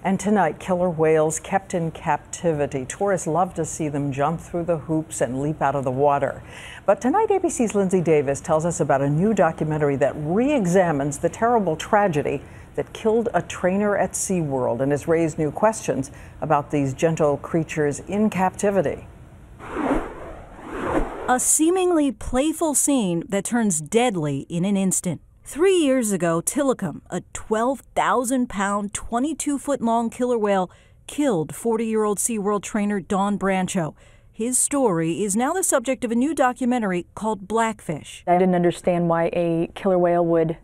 And tonight, killer whales kept in captivity. Tourists love to see them jump through the hoops and leap out of the water. But tonight, ABC's Lindsay Davis tells us about a new documentary that re-examines the terrible tragedy that killed a trainer at SeaWorld and has raised new questions about these gentle creatures in captivity. A seemingly playful scene that turns deadly in an instant. 3 years ago, Tilikum, a 12,000-pound, 22-foot-long killer whale, killed 40-year-old SeaWorld trainer Don Brancho. His story is now the subject of a new documentary called Blackfish. I didn't understand why a killer whale would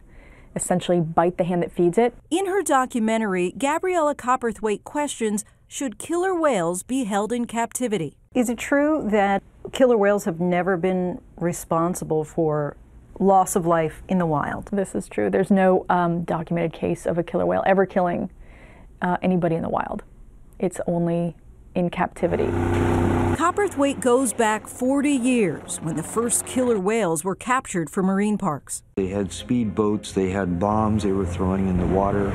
essentially bite the hand that feeds it. In her documentary, Gabriella Copperthwaite questions, should killer whales be held in captivity? Is it true that killer whales have never been responsible for loss of life in the wild? This is true. There's no documented case of a killer whale ever killing anybody in the wild. It's only in captivity. Copperthwaite goes back 40 years when the first killer whales were captured for marine parks. They had speedboats, they had bombs they were throwing in the water.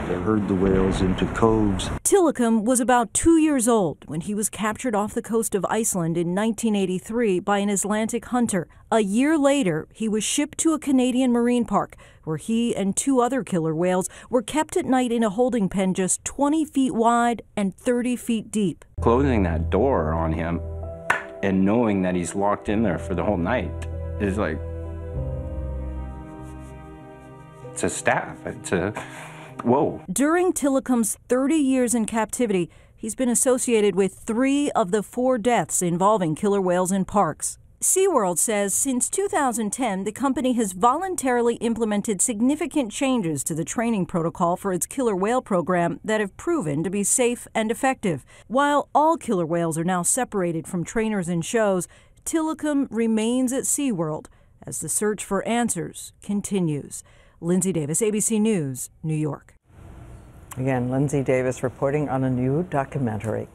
They herd the whales into coves. Tilikum was about 2 years old when he was captured off the coast of Iceland in 1983 by an Atlantic hunter. A year later, he was shipped to a Canadian marine park where he and 2 other killer whales were kept at night in a holding pen just 20 feet wide and 30 feet deep. Closing that door on him and knowing that he's locked in there for the whole night is like, it's a staff, it's a, whoa. During Tilikum's 30 years in captivity, he's been associated with 3 of the 4 deaths involving killer whales in parks. SeaWorld says since 2010, the company has voluntarily implemented significant changes to the training protocol for its killer whale program that have proven to be safe and effective. While all killer whales are now separated from trainers and shows, Tilikum remains at SeaWorld as the search for answers continues. Lindsay Davis, ABC News, New York. Again, Lindsay Davis reporting on a new documentary.